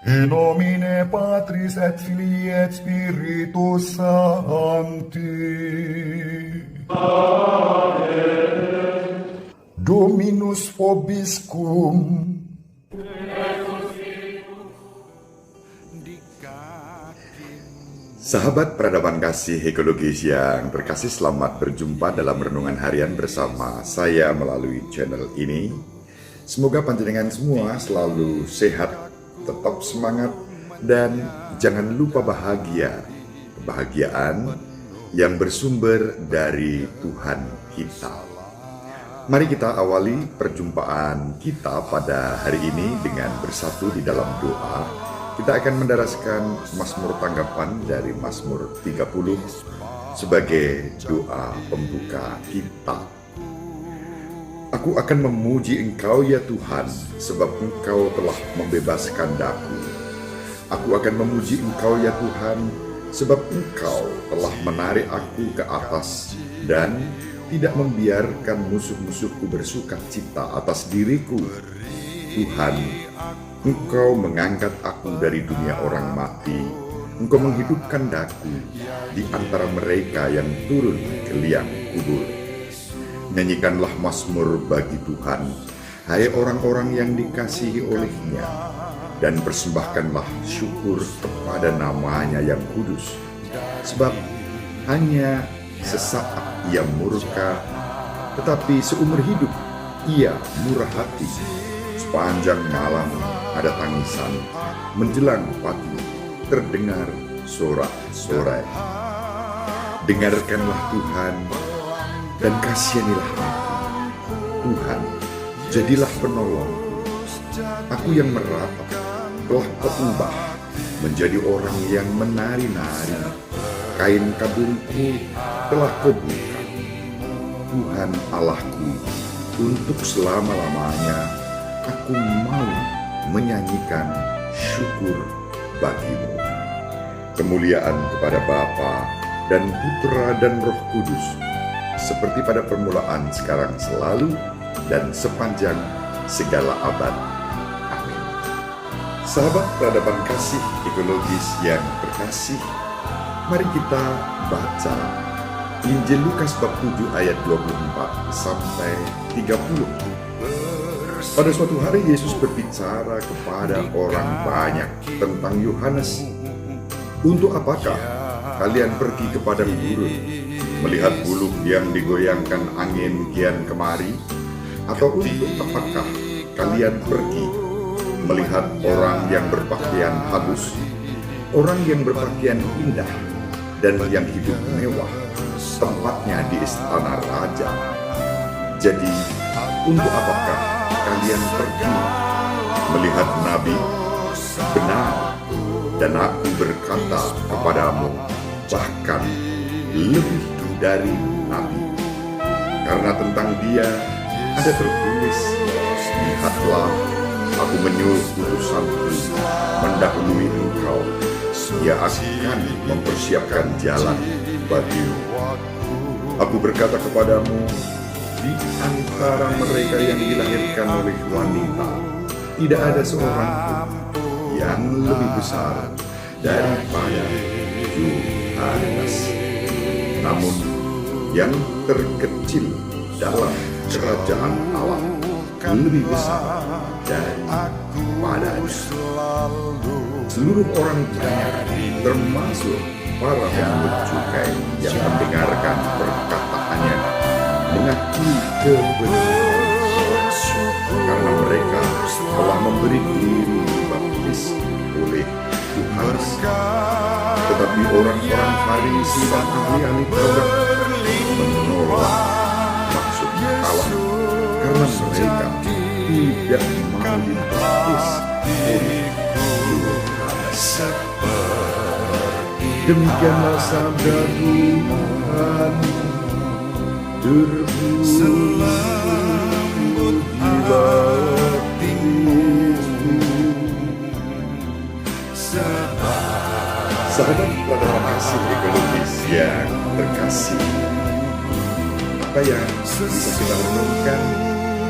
In nomine Patris et Filii et Spiritus Sancti. Dominus vobiscum. Sahabat peradaban kasih ekologis yang berkasih, selamat berjumpa dalam renungan harian bersama saya melalui channel ini. Semoga panjenengan semua selalu sehat, tetap semangat, dan jangan lupa bahagia. Kebahagiaan yang bersumber dari Tuhan kita. Mari kita awali perjumpaan kita pada hari ini dengan bersatu di dalam doa. Kita akan mendaraskan Mazmur tanggapan dari Mazmur 30 sebagai doa pembuka kita. Aku akan memuji Engkau ya Tuhan, sebab Engkau telah membebaskan daku. Aku akan memuji Engkau ya Tuhan, sebab Engkau telah menarik aku ke atas dan tidak membiarkan musuh-musuhku bersuka cita atas diriku. Tuhan, Engkau mengangkat aku dari dunia orang mati. Engkau menghidupkan daku di antara mereka yang turun ke liang kubur. Nyanyikanlah mazmur bagi Tuhan, hai orang-orang yang dikasihi oleh-Nya, dan persembahkanlah syukur kepada nama-Nya yang kudus. Sebab hanya sesaat Ia murka, tetapi seumur hidup Ia murah hati. Sepanjang malam ada tangisan, menjelang pagi terdengar sorak-sorai. Dengarkanlah Tuhan dan kasihanilah aku. Tuhan, jadilah penolong. Aku yang merata telah Kau menjadi orang yang menari-nari. Kain kabungku telah Kau buka. Tuhan Allahku, untuk selama-lamanya aku mau menyanyikan syukur bagi-Mu. Kemuliaan kepada Bapa dan Putra dan Roh Kudus, seperti pada permulaan, sekarang, selalu, dan sepanjang segala abad. Amin. Sahabat peradaban kasih ekologis yang berkasih, mari kita baca Injil Lukas bab 7 ayat 24 sampai 30. Pada suatu hari Yesus berbicara kepada orang banyak tentang Yohanes. Untuk apakah kalian pergi kepada gurun, melihat bulu yang digoyangkan angin kian kemari? Atau untuk apakah kalian pergi melihat orang yang berpakaian halus, orang yang berpakaian indah, dan yang hidup mewah, tempatnya di istana raja? Jadi, untuk apakah kalian pergi melihat nabi? Benar, dan aku berkata kepadamu, bahkan lebih dari nabi. Karena tentang dia ada tertulis, lihatlah, aku menyuruh utusanku mendahului engkau. Ia akan mempersiapkan jalan bagimu. Aku berkata kepadamu, di antara mereka yang dilahirkan oleh wanita, tidak ada seorang pun yang lebih besar daripada Yohanes. Namun yang terkecil dalam kerajaan Allah lebih besar daripadanya. Seluruh orang banyak, termasuk para pemungut cukai yang mendengarkan perkataannya, mengakui kebenaran, karena mereka telah memberi diri dibaptis oleh Yohanes. Tetapi orang-orang Farisi dan ahli Taurat menolak maksud Allah, karena mereka tidak mau dibaptis oleh Yohanes. Demikianlah sabda Tuhan. Tersebut di hatimu. Sahabat peradaban kasih ekologis yang terkasih, apa yang bisa kita renungkan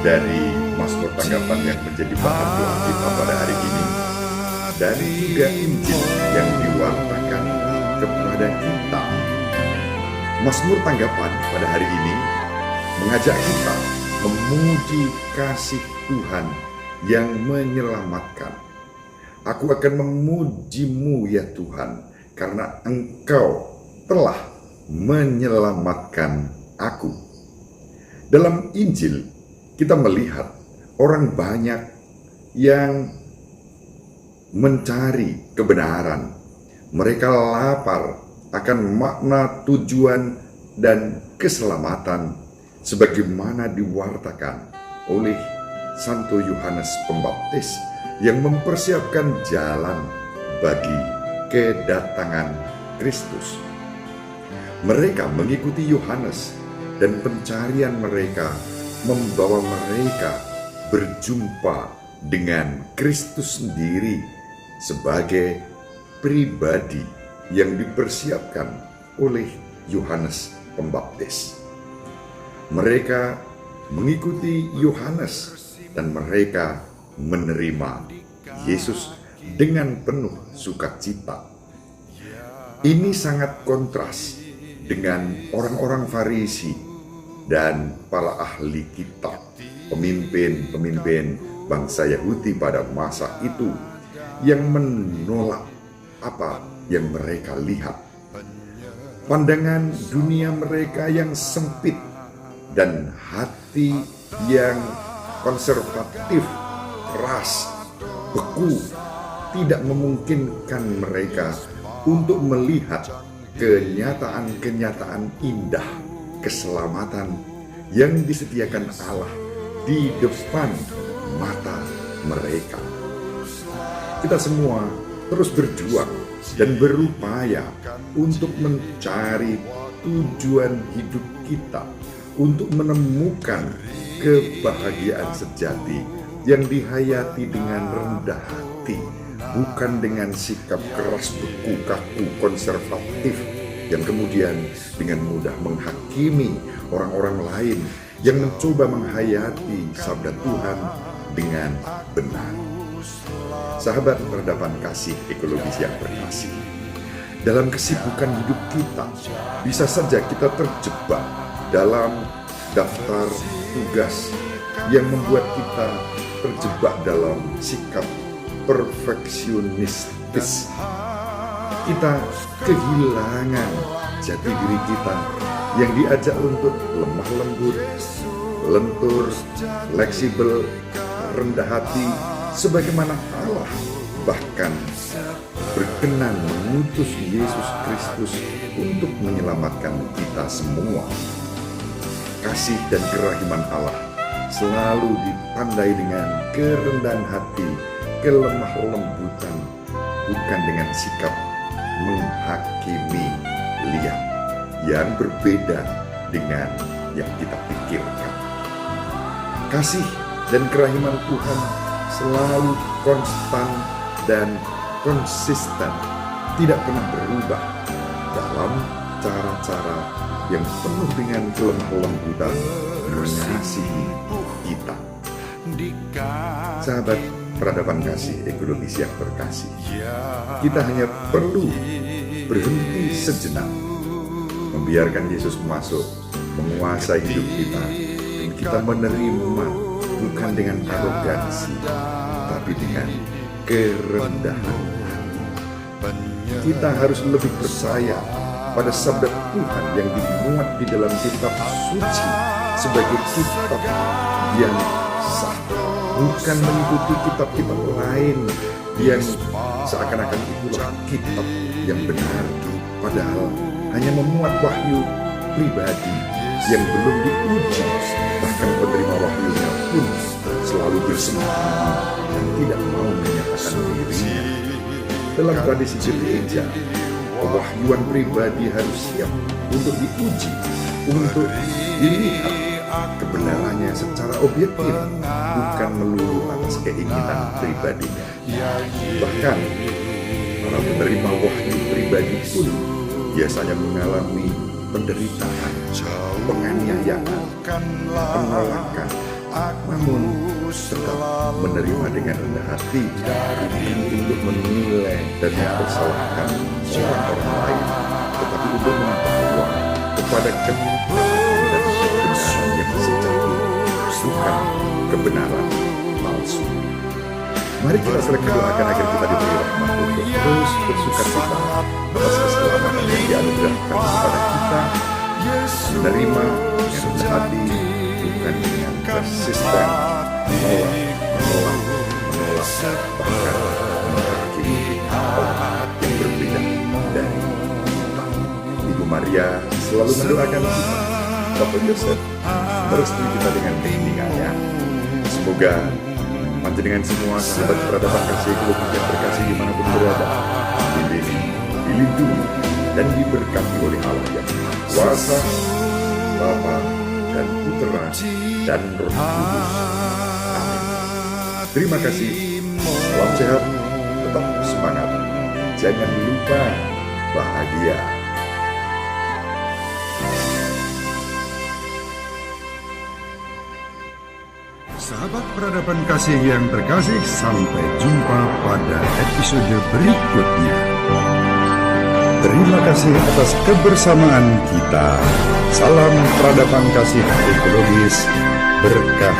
dari Mazmur tanggapan yang menjadi bahan doa kita pada hari ini? dan juga Injil yang diwartakan kepada kita. Mazmur tanggapan pada hari ini mengajak kita memuji kasih Tuhan yang menyelamatkan. Aku akan memuji-Mu ya Tuhan, karena Engkau telah menyelamatkan aku. Dalam Injil kita melihat orang banyak yang mencari kebenaran. Mereka lapar akan makna, tujuan, dan keselamatan sebagaimana diwartakan oleh Santo Yohanes Pembaptis yang mempersiapkan jalan bagi kedatangan Kristus. Mereka mengikuti Yohanes dan pencarian mereka membawa mereka berjumpa dengan Kristus sendiri sebagai pribadi yang dipersiapkan oleh Yohanes Pembaptis. Mereka mengikuti Yohanes dan mereka menerima Yesus dengan penuh sukacita. Ini sangat kontras dengan orang-orang Farisi dan para ahli kitab, pemimpin-pemimpin bangsa Yahudi pada masa itu yang menolak apa yang mereka lihat. Pandangan dunia mereka yang sempit dan hati yang konservatif, keras, beku, tidak memungkinkan mereka untuk melihat kenyataan-kenyataan indah keselamatan yang disediakan Allah di depan mata mereka. Kita semua terus berjuang dan berupaya untuk mencari tujuan hidup kita, untuk menemukan kebahagiaan sejati yang dihayati dengan rendah hati, bukan dengan sikap keras, beku, kaku, konservatif yang kemudian dengan mudah menghakimi orang-orang lain yang mencoba menghayati sabda Tuhan dengan benar. Sahabat peradaban kasih ekologis yang berkasih, dalam kesibukan hidup kita, bisa saja kita terjebak dalam daftar tugas yang membuat kita terjebak dalam sikap perfeksionistis. Kita kehilangan jati diri kita yang diajak untuk lemah lembut, lentur, fleksibel, rendah hati, sebagaimana Allah bahkan berkenan mengutus Yesus Kristus untuk menyelamatkan kita semua. Kasih dan kerahiman Allah selalu ditandai dengan kerendahan hati, kelemah lembutan, bukan dengan sikap menghakimi liar yang berbeda dengan yang kita pikirkan. Kasih dan kerahiman Tuhan selalu konstan dan konsisten, tidak pernah berubah dalam cara-cara yang penuh dengan kelemah lembutan mengasihi kita. Sahabat peradaban kasih ekologis yang berkasih, kita hanya perlu berhenti sejenak, membiarkan Yesus masuk menguasai hidup kita, dan kita menerima bukan dengan arogansi, tapi dengan kerendahan. Kita harus lebih percaya pada sabda Tuhan yang dimuat di dalam kitab suci sebagai kitab yang sah, bukan mengikuti kitab-kitab lain yang seakan-akan itulah kitab yang benar, padahal hanya memuat wahyu pribadi yang belum diuji. Bahkan penerima wahyunya pun selalu bersembunyi dan tidak mau menyatakan dirinya. Dalam tradisi gereja, pewahyuan pribadi harus siap untuk diuji, untuk dilihat kebenarannya secara objektif, bukan melulu atas keinginan pribadinya. Bahkan para penerima wahyu pribadi pun biasanya mengalami penderitaan, penganiayaan, penolakan, namun tetap menerima dengan rendah hati, bukan untuk menilai dan mempersalahkan orang lain, tetapi untuk membawa kepada kebenaran dan kebenaran yang sejati, bukan kebenaran palsu. Mari kita saling mendoakan agar kita diberi rahmat untuk terus bersukacita atas keselamatan yang dianugerahkan kepada kita, menerima dengan rendah hati, bukan dengan persisten menolak, bahkan menghakimi orang yang berbeda dari kita. Ibu Maria selalu mendoakan kita, Bapak Yosef merestui kita dengan keheningannya. Semoga panjenengan semua sahabat peradaban kasih ekologi yang berkasih dimanapun berada, dibimbing, dilindungi, dan diberkati oleh Allah yang Maha Kuasa, Bapa dan Putera dan Roh Kudus. Amin. Terima kasih. Salam sehat, tetap semangat. Jangan lupa bahagia. Sahabat peradaban kasih yang terkasih, sampai jumpa pada episode berikutnya. Terima kasih atas kebersamaan kita. Salam peradaban kasih ekologis, berkah